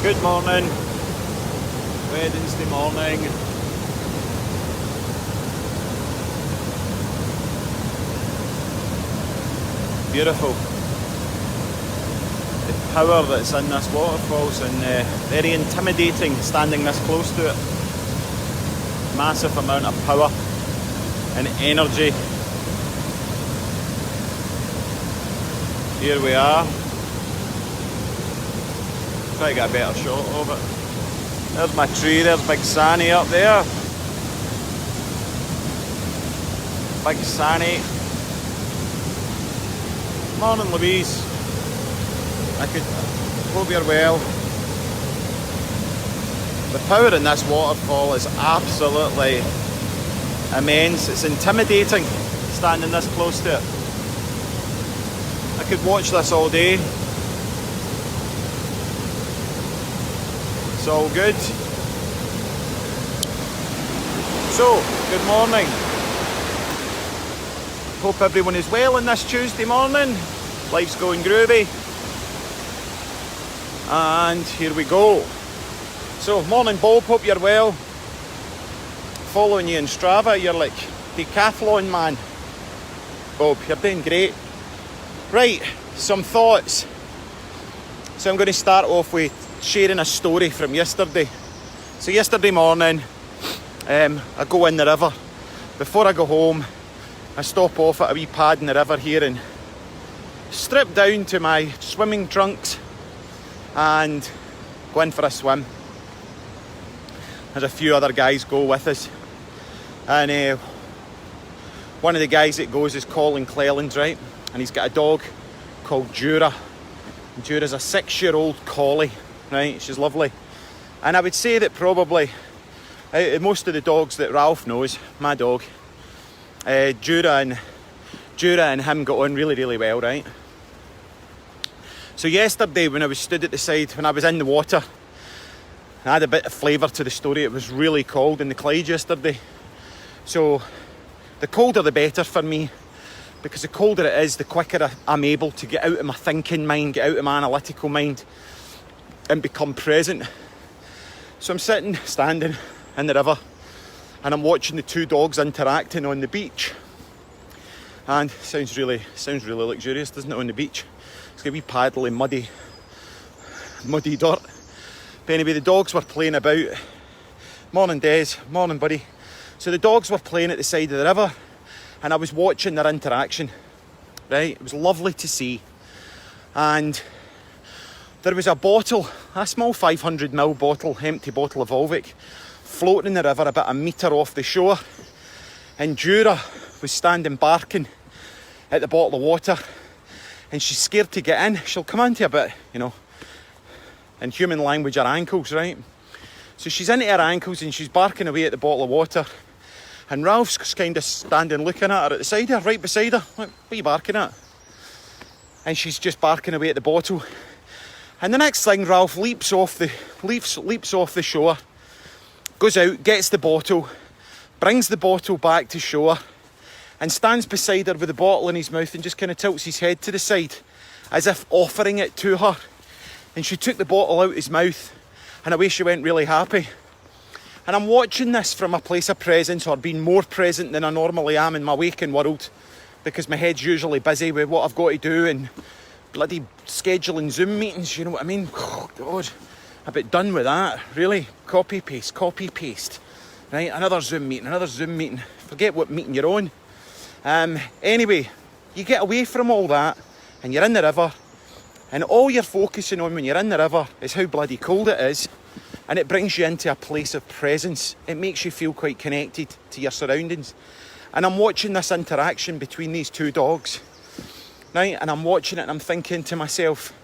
Good morning, Wednesday morning. Beautiful. The power that's in this waterfall's and very intimidating standing this close to it. Massive amount of power and energy. Here we are. Try to get a better shot of it. There's my tree, there's Big Sanny up there. Big Sanny. Morning, Louise. Hope you're well. The power in this waterfall is absolutely immense. It's intimidating standing this close to it. I could watch this all day. It's all good. So, good morning. Hope everyone is well on this Tuesday morning. Life's going groovy. And here we go. So, morning Bob, hope you're well. Following you in Strava, you're like decathlon man. Bob, you're doing great. Right, some thoughts. So I'm going to start off with sharing a story from yesterday. So yesterday morning, I go in the river. Before I go home, I stop off at a wee pad in the river here and strip down to my swimming trunks and go in for a swim. There's a few other guys go with us. And one of the guys that goes is Colin Cleland, right? And he's got a dog called Jura. And Jura's a 6-year-old collie, right? She's lovely. And I would say that probably out of most of the dogs that Ralph knows, my dog, Jura and him got on really, really well, right? So yesterday when I was stood at the side, when I was in the water, I had a bit of flavour to the story. It was really cold in the Clyde yesterday. So the colder the better for me, because the colder it is, the quicker I'm able to get out of my thinking mind, get out of my analytical mind and become present. So I'm standing in the river and I'm watching the two dogs interacting on the beach. And it sounds really luxurious, doesn't it, on the beach? It's got a wee paddly, muddy dirt. But anyway, the dogs were playing about. Morning, Des. Morning, buddy. So the dogs were playing at the side of the river and I was watching their interaction, right? It was lovely to see. And there was a bottle, a small 500ml bottle, empty bottle of Volvic, floating in the river about a metre off the shore. And Jura was standing barking at the bottle of water and she's scared to get in. She'll come into a bit, in human language, her ankles, right? So she's into her ankles and she's barking away at the bottle of water. And Ralph's kind of standing looking at her at the side of her, right beside her. What are you barking at? And she's just barking away at the bottle. And the next thing, Ralph leaps off the shore, goes out, gets the bottle, brings the bottle back to shore, and stands beside her with the bottle in his mouth and just kind of tilts his head to the side, as if offering it to her. And she took the bottle out of his mouth, and away she went really happy. And I'm watching this from a place of presence, or being more present than I normally am in my waking world, because my head's usually busy with what I've got to do and bloody scheduling Zoom meetings, you know what I mean? Oh, God, a bit done with that, really. Copy, paste. Right, another Zoom meeting. Forget what meeting you're on. Anyway, you get away from all that and you're in the river, and all you're focusing on when you're in the river is how bloody cold it is. And it brings you into a place of presence. It makes you feel quite connected to your surroundings. And I'm watching this interaction between these two dogs, right? And I'm watching it and I'm thinking to myself,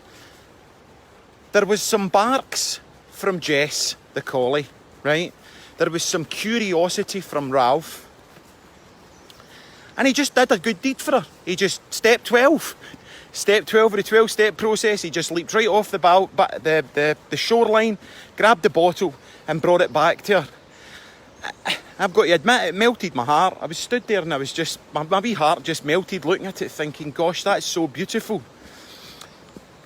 there was some barks from Jess, the collie, right? There was some curiosity from Ralph. And he just did a good deed for her. He just, step 12 of the 12-step process, he just leaped right off the shoreline, grabbed the bottle and brought it back to her. I've got to admit, it melted my heart. I was stood there and I was just, my wee heart just melted looking at it, thinking, gosh, that's so beautiful.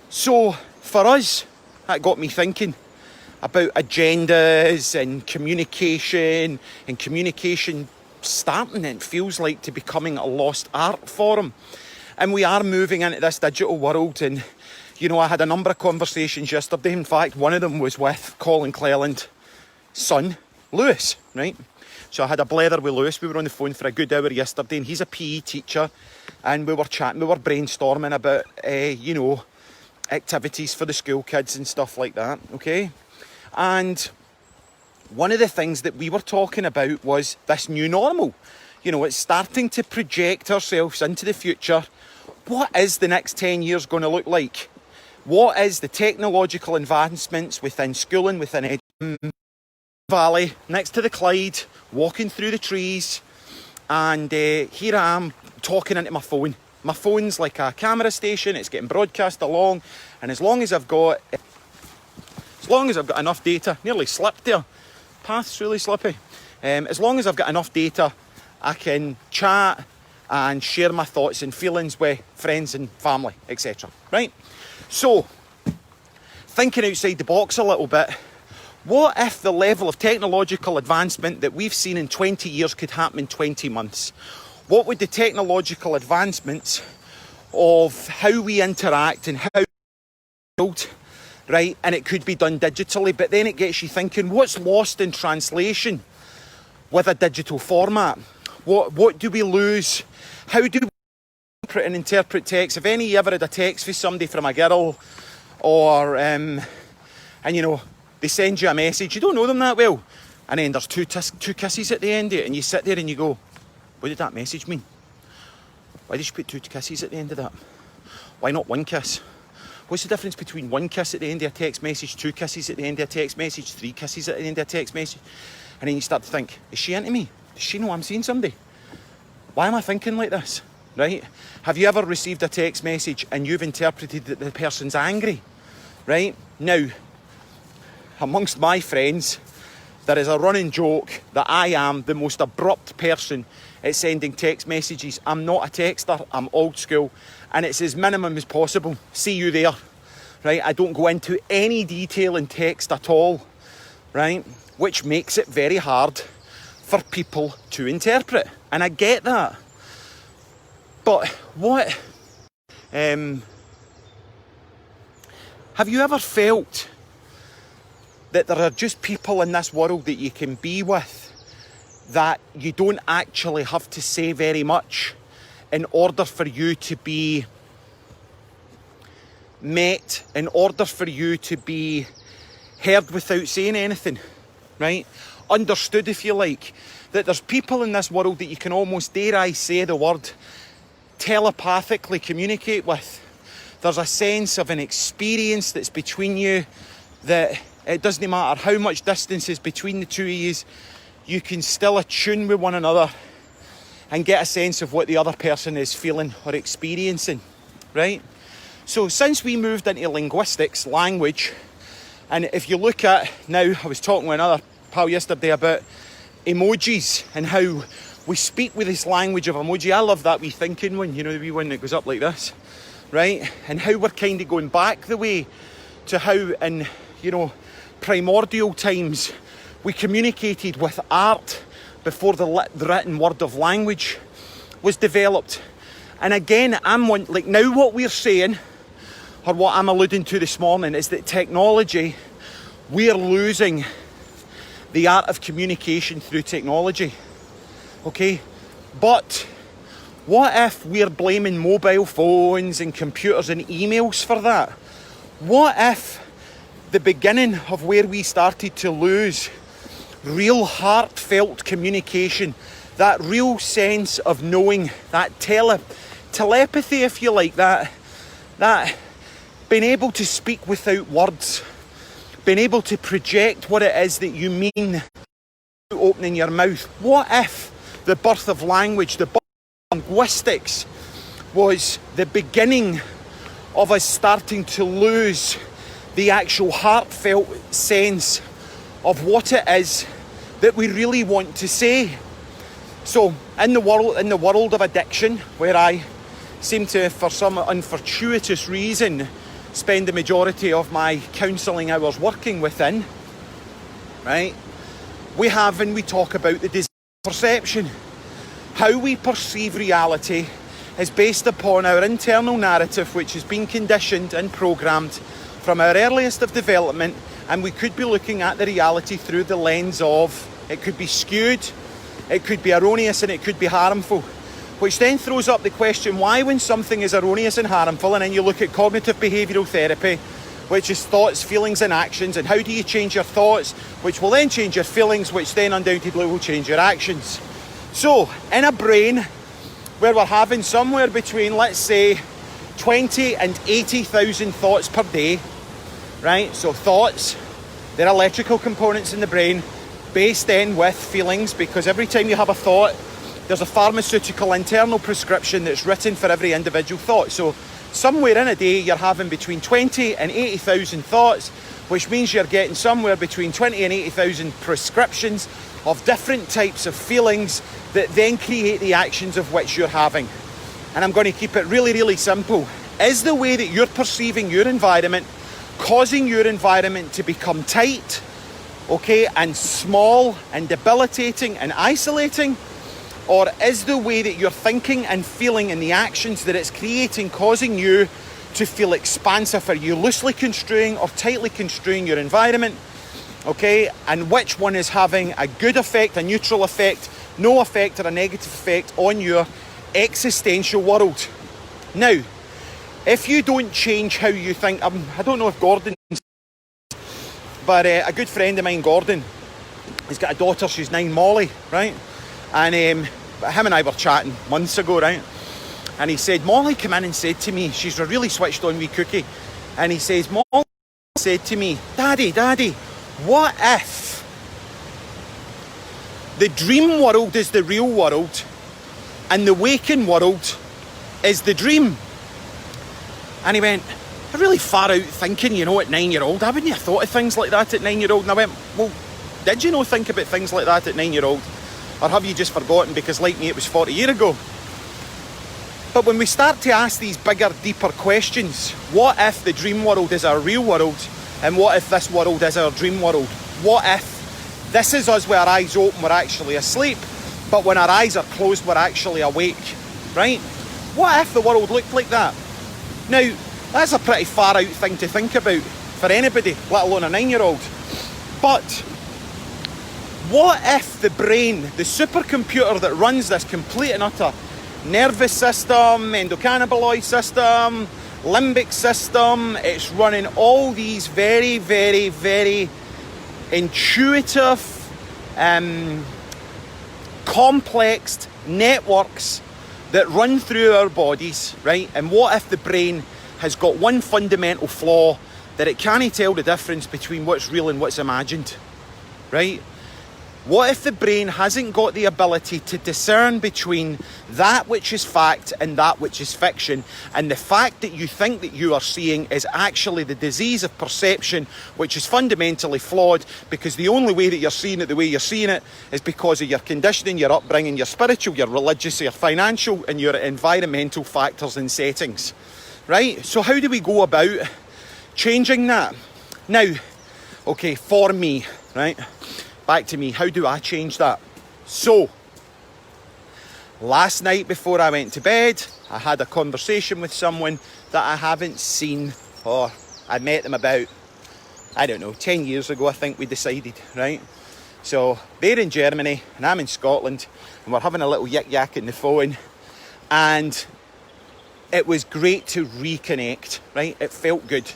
So for us, that got me thinking, about agendas and communication starting, it feels like, to becoming a lost art for him. And we are moving into this digital world, and you know, I had a number of conversations yesterday. In fact, one of them was with Colin Cleland's son, Lewis, right? So I had a blether with Lewis. We were on the phone for a good hour yesterday, and he's a PE teacher, and we were chatting, we were brainstorming about, you know, activities for the school kids and stuff like that, okay? And one of the things that we were talking about was this new normal. You know, it's starting to project ourselves into the future. What is the next 10 years going to look like? What is the technological advancements within schooling, within Valley, next to the Clyde, walking through the trees, and here I am talking into my phone. My phone's like a camera station, it's getting broadcast along, and as long as I've got enough data, nearly slipped there, path's really slippy. As long as I've got enough data, I can chat and share my thoughts and feelings with friends and family, etc. Right? So, thinking outside the box a little bit, what if the level of technological advancement that we've seen in 20 years could happen in 20 months? What would the technological advancements of how we interact and how we build, right? And it could be done digitally, but then it gets you thinking, what's lost in translation with a digital format? What do we lose? How do we interpret text? Have any of you ever had a text for somebody from a girl, or and you know, they send you a message, you don't know them that well, and then there's two kisses at the end of it, and you sit there and you go, what did that message mean? Why did you put two kisses at the end of that? Why not one kiss? What's the difference between one kiss at the end of a text message, two kisses at the end of a text message, three kisses at the end of a text message? And then you start to think, is she into me? Does she know I'm seeing somebody? Why am I thinking like this? Right? Have you ever received a text message and you've interpreted that the person's angry? Right? Now, amongst my friends, there is a running joke that I am the most abrupt person at sending text messages. I'm not a texter, I'm old school, and it's as minimum as possible. See you there. Right? I don't go into any detail in text at all. Right? Which makes it very hard for people to interpret. And I get that. But what... have you ever felt that there are just people in this world that you can be with that you don't actually have to say very much in order for you to be met, in order for you to be heard without saying anything, right? Understood, if you like. That there's people in this world that you can almost, dare I say the word, telepathically communicate with. There's a sense of an experience that's between you that it doesn't matter how much distance is between the two of you, you can still attune with one another and get a sense of what the other person is feeling or experiencing, right? So since we moved into linguistics, language, and if you look at now, I was talking with another pal yesterday about emojis and how we speak with this language of emoji. I love that wee thinking one, you know, the wee one that goes up like this, right? And how we're kind of going back the way to how in, you know, primordial times we communicated with art before the written word of language was developed. And again, like now what we're saying, or what I'm alluding to this morning, is that technology, we're losing the art of communication through technology. Okay? But what if we're blaming mobile phones and computers and emails for that? What if the beginning of where we started to lose real heartfelt communication, that real sense of knowing, that telepathy, if you like, that being able to speak without words, being able to project what it is that you mean, opening your mouth? What if the birth of language, the birth of linguistics, was the beginning of us starting to lose the actual heartfelt sense of what it is that we really want to say? So in the world of addiction, where I seem to, for some unfortuitous reason, spend the majority of my counselling hours working within, right? We have, and we talk about the disease of perception. How we perceive reality is based upon our internal narrative, which has been conditioned and programmed from our earliest of development, and we could be looking at the reality through the lens of, it could be skewed, it could be erroneous, and it could be harmful. Which then throws up the question, why when something is erroneous and harmful, and then you look at cognitive behavioural therapy, which is thoughts, feelings and actions, and how do you change your thoughts, which will then change your feelings, which then undoubtedly will change your actions. So, in a brain where we're having somewhere between, let's say, 20 and 80,000 thoughts per day, right? So thoughts, they're electrical components in the brain, based in with feelings, because every time you have a thought, there's a pharmaceutical internal prescription that's written for every individual thought. So somewhere in a day, you're having between 20 and 80,000 thoughts, which means you're getting somewhere between 20 and 80,000 prescriptions of different types of feelings that then create the actions of which you're having. And I'm going to keep it really, really simple. Is the way that you're perceiving your environment causing your environment to become tight, okay, and small and debilitating and isolating? Or is the way that you're thinking and feeling and the actions that it's creating causing you to feel expansive? Are you loosely construing or tightly construing your environment? Okay, and which one is having a good effect, a neutral effect, no effect or a negative effect on your existential world? Now, if you don't change how you think, I don't know if Gordon, but a good friend of mine, Gordon, he's got a daughter, she's 9, Molly, right? And him and I were chatting months ago, right? And he said, Molly came in and said to me, she's a really switched on wee cookie. And he says, Molly said to me, Daddy, what if the dream world is the real world and the waking world is the dream? And he went, a really far out thinking, you know, at 9-year-old. I wouldn't have thought of things like that at 9-year-old. And I went, well, did you know think about things like that at 9-year-old? Or have you just forgotten because, like me, it was 40 years ago? But when we start to ask these bigger, deeper questions, what if the dream world is our real world? And what if this world is our dream world? What if this is us with our eyes open, we're actually asleep, but when our eyes are closed, we're actually awake, right? What if the world looked like that? Now, that's a pretty far out thing to think about for anybody, let alone a 9-year-old. But what if the brain, the supercomputer that runs this complete and utter nervous system, endocannabinoid system, limbic system, it's running all these very, very, very intuitive, complex networks that run through our bodies, right? And what if the brain has got one fundamental flaw, that it can't tell the difference between what's real and what's imagined, right? What if the brain hasn't got the ability to discern between that which is fact and that which is fiction, and the fact that you think that you are seeing is actually the disease of perception, which is fundamentally flawed, because the only way that you're seeing it the way you're seeing it is because of your conditioning, your upbringing, your spiritual, your religious, your financial and your environmental factors and settings, right? So how do we go about changing that? Now, okay, for me, right? Back to me, how do I change that? So, last night before I went to bed, I had a conversation with someone that I haven't seen, or I met them about, 10 years ago, I think we decided, right? So, they're in Germany, and I'm in Scotland, and we're having a little yik-yak in the phone, and it was great to reconnect, right? It felt good.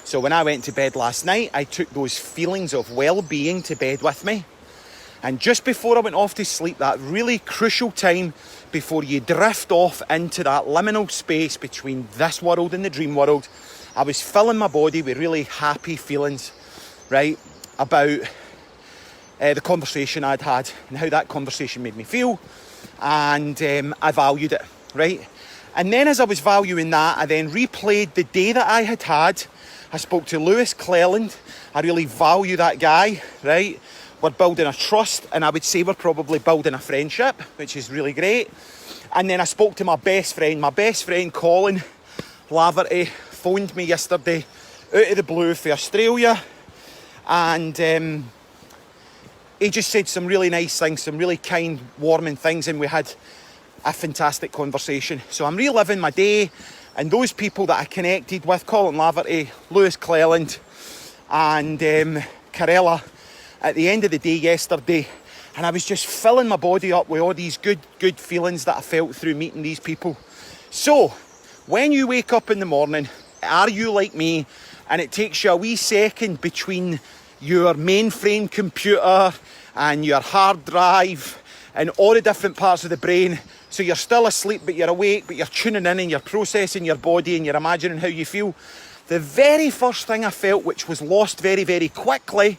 So when I went to bed last night, I took those feelings of well-being to bed with me. And just before I went off to sleep, that really crucial time before you drift off into that liminal space between this world and the dream world, I was filling my body with really happy feelings, right, about the conversation I'd had and how that conversation made me feel. And I valued it, right? And then as I was valuing that, I then replayed the day that I had had. I spoke to Lewis Cleland. I really value that guy, right? We're building a trust, and I would say we're probably building a friendship, which is really great. And then I spoke to my best friend Colin Laverty, phoned me yesterday out of the blue for Australia. And he just said some really nice things, some really kind, warming things, and we had a fantastic conversation. So I'm reliving my day and those people that I connected with, Colin Laverty, Lewis Cleland and Carella, at the end of the day yesterday. And I was just filling my body up with all these good feelings that I felt through meeting these people. So, when you wake up in the morning, are you like me, and it takes you a wee second between your mainframe computer and your hard drive and all the different parts of the brain, so you're still asleep but you're awake, but you're tuning in and you're processing your body and you're imagining how you feel? The very first thing I felt, which was lost very, very quickly,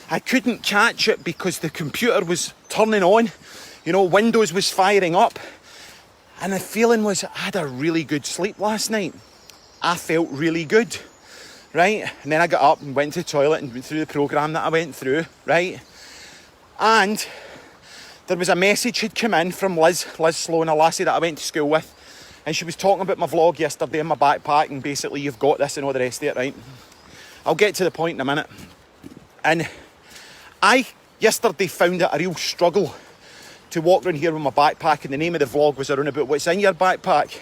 I couldn't catch it because the computer was turning on, Windows was firing up, and the feeling was I had a really good sleep last night. I felt really good, right? And then I got up and went to the toilet and went through the programme that I went through, right? And there was a message had come in from Liz Sloan, a lassie that I went to school with, and she was talking about my vlog yesterday in my backpack, and basically you've got this and all the rest of it, right? I'll get to the point in a minute. And I yesterday found it a real struggle to walk around here with my backpack, and the name of the vlog was around about what's in your backpack.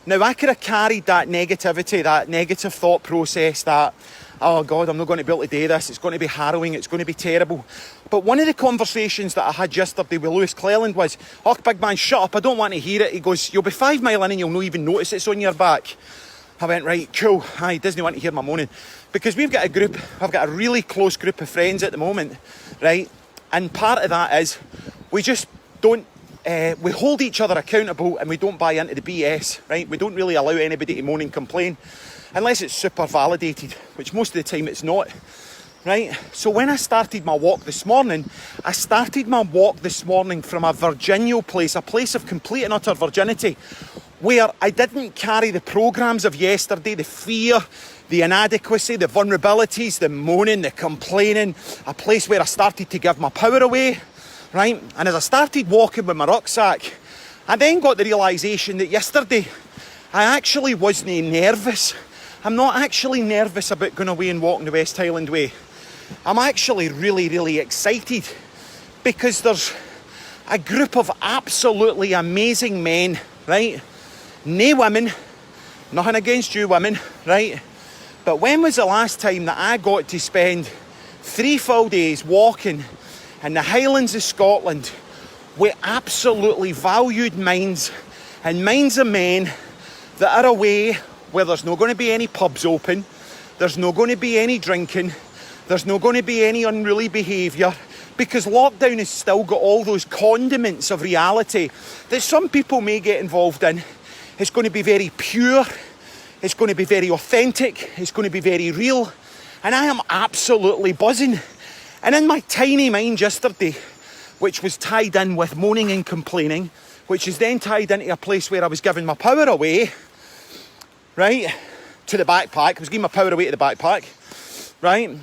Now, I could have carried that negativity, that negative thought process, that, oh God, I'm not going to be able to do this, it's going to be harrowing, it's going to be terrible. But one of the conversations that I had yesterday with Lewis Cleland was, oh, big man, shut up, I don't want to hear it. He goes, you'll be 5 mile in and you'll not even notice it's on your back. I went, right, cool, he doesn't want to hear my moaning. Because I've got a really close group of friends at the moment, right? And part of that is, we just don't, we hold each other accountable and we don't buy into the BS, right? We don't really allow anybody to moan and complain, unless it's super validated, which most of the time it's not, right? So when I started my walk this morning, from a virginal place, a place of complete and utter virginity, where I didn't carry the programmes of yesterday, the fear, the inadequacy, the vulnerabilities, the moaning, the complaining, a place where I started to give my power away, right? And as I started walking with my rucksack, I then got the realisation that yesterday I actually wasn't nervous. I'm not actually nervous about going away and walking the West Highland Way. I'm actually really, really excited because there's a group of absolutely amazing men, right? No women, nothing against you women, right? But when was the last time that I got to spend 3 full days walking in the Highlands of Scotland with absolutely valued minds and minds of men that are away where there's not going to be any pubs open, there's not going to be any drinking, there's not going to be any unruly behaviour, because lockdown has still got all those condiments of reality that some people may get involved in. It's going to be very pure, it's going to be very authentic, it's going to be very real, and I am absolutely buzzing. And in my tiny mind yesterday, which was tied in with moaning and complaining, which is then tied into a place where I was giving my power away, right, to the backpack. I was giving my power away to the backpack, right?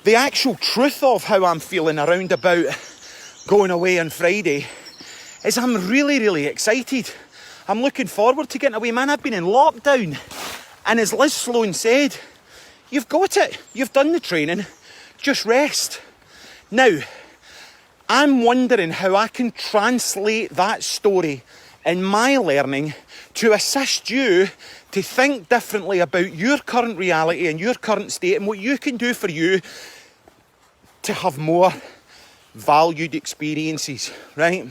The actual truth of how I'm feeling around about going away on Friday is I'm really, really excited. I'm looking forward to getting away. Man, I've been in lockdown. And as Liz Sloan said, you've got it. You've done the training. Just rest. Now, I'm wondering how I can translate that story in my learning to assist you to think differently about your current reality and your current state and what you can do for you to have more valued experiences, right?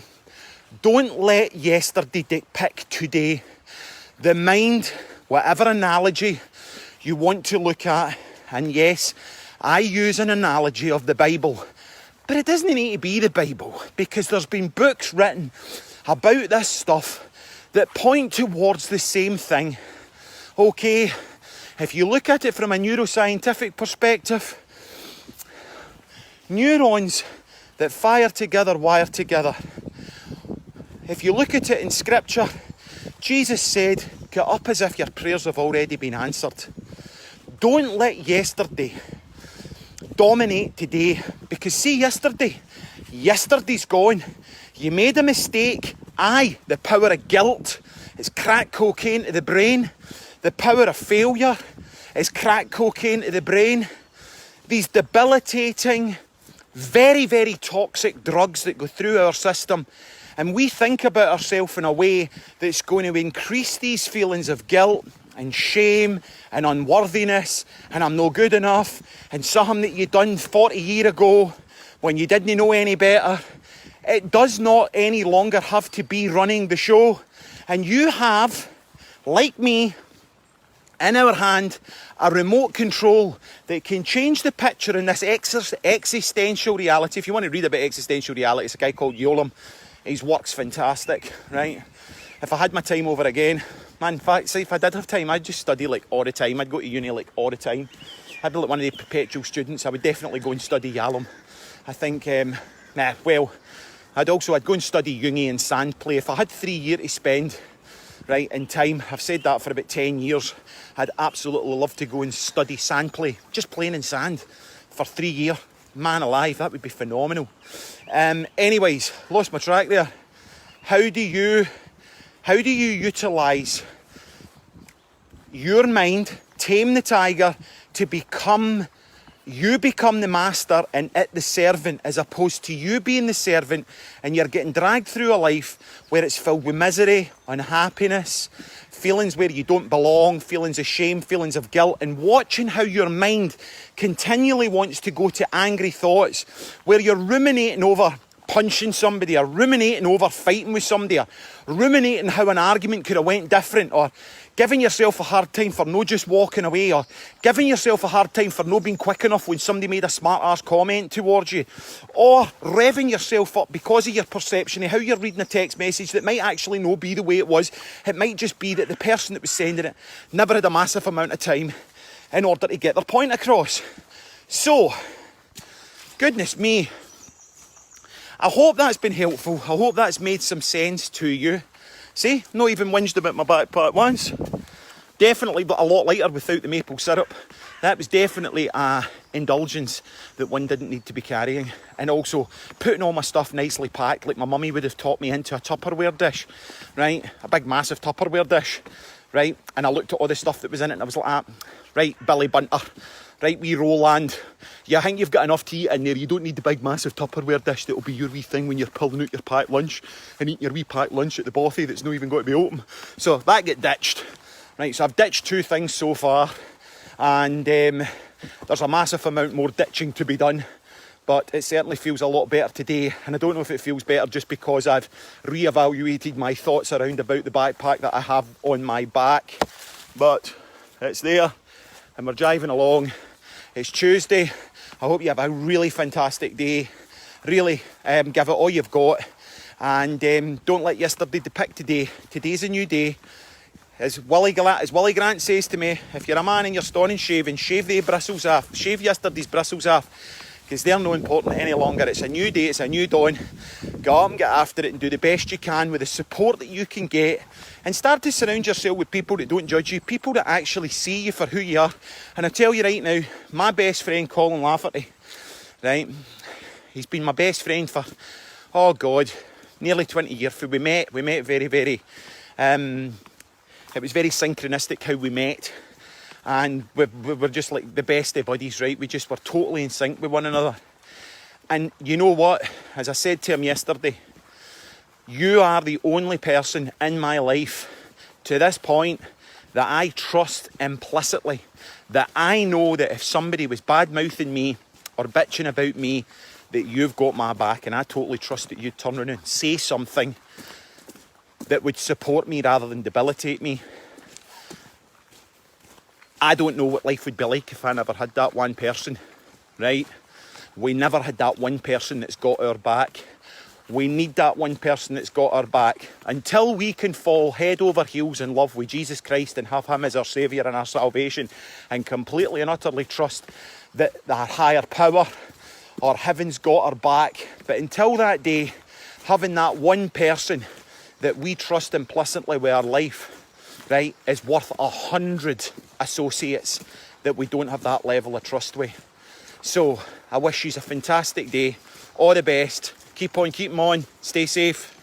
Don't let yesterday depict today. The mind, whatever analogy you want to look at, and yes, I use an analogy of the Bible, but it doesn't need to be the Bible, because there's been books written about this stuff that point towards the same thing. Okay, if you look at it from a neuroscientific perspective, neurons that fire together wire together. If you look at it in scripture, Jesus said, get up as if your prayers have already been answered. Don't let yesterday dominate today, because see, yesterday's gone. You made a mistake. Aye, the power of guilt is crack cocaine to the brain. The power of failure is crack cocaine to the brain. These debilitating, very, very toxic drugs that go through our system. And we think about ourselves in a way that's going to increase these feelings of guilt and shame and unworthiness, and I'm no good enough, and something that you done 40 years ago when you didn't know any better. It does not any longer have to be running the show. And you have, like me, in our hand, a remote control that can change the picture in this existential reality. If you want to read about existential reality, it's a guy called Yolam. His work's fantastic, right? If I had my time over again, man, in fact, see, if I did have time, I'd just study like all the time. I'd go to uni like all the time. I'd be like one of the perpetual students. I would definitely go and study Yalom. I think, I'd go and study Jungian sand play. If I had 3 years to spend, right, in time, I've said that for about 10 years, I'd absolutely love to go and study sand play, just playing in sand for 3 years. Man alive, that would be phenomenal. Anyways, lost my track there. How do you utilise your mind, tame the tiger, to become the master and it the servant, as opposed to you being the servant and you're getting dragged through a life where it's filled with misery, unhappiness, feelings where you don't belong, feelings of shame, feelings of guilt, and watching how your mind continually wants to go to angry thoughts where you're ruminating over punching somebody, or ruminating over fighting with somebody, or ruminating how an argument could have went different, or giving yourself a hard time for no just walking away, or giving yourself a hard time for no being quick enough when somebody made a smart-ass comment towards you, or revving yourself up because of your perception of how you're reading a text message that might actually not be the way it was. It might just be that the person that was sending it never had a massive amount of time in order to get their point across. So, goodness me, I hope that's been helpful. I hope that's made some sense to you. See, not even whinged about my backpack once. Definitely, but a lot lighter without the maple syrup. That was definitely an indulgence that one didn't need to be carrying. And also, putting all my stuff nicely packed, like my mummy would have taught me, into a Tupperware dish, right? A big, massive Tupperware dish, right? And I looked at all the stuff that was in it and I was like, right, Billy Bunter, right, wee Roland, you think you've got enough to eat in there, you don't need the big massive Tupperware dish that'll be your wee thing when you're pulling out your packed lunch and eating your wee packed lunch at the bothy that's not even got to be open. So that get ditched. Right, so I've ditched 2 things so far, and there's a massive amount more ditching to be done, but it certainly feels a lot better today. And I don't know if it feels better just because I've re-evaluated my thoughts around about the backpack that I have on my back, but it's there and we're driving along. It's Tuesday. I hope you have a really fantastic day. Really give it all you've got, and don't let yesterday depict today. Today's a new day. As Willie Grant says to me, if you're a man and you're stoning shaving, shave the bristles off. Shave yesterday's bristles off, because they're not important any longer. It's a new day, it's a new dawn. Go up and get after it and do the best you can with the support that you can get, and start to surround yourself with people that don't judge you, people that actually see you for who you are. And I tell you right now, my best friend Colin Lafferty, right, he's been my best friend for, oh God, nearly 20 years. We met very, very, it was very synchronistic how we met, and we were just like the best of buddies, right? We just were totally in sync with one another. And you know what? As I said to him yesterday, you are the only person in my life to this point that I trust implicitly, that I know that if somebody was bad-mouthing me or bitching about me, that you've got my back, and I totally trust that you'd turn around and say something that would support me rather than debilitate me. I don't know what life would be like if I never had that one person, right? We never had that one person that's got our back. We need that one person that's got our back. Until we can fall head over heels in love with Jesus Christ and have him as our saviour and our salvation, and completely and utterly trust that our higher power or heaven's got our back. But until that day, having that one person that we trust implicitly with our life, right, is worth 100 associates that we don't have that level of trust with. So I wish you a fantastic day. All the best. Keep on keeping on. Stay safe.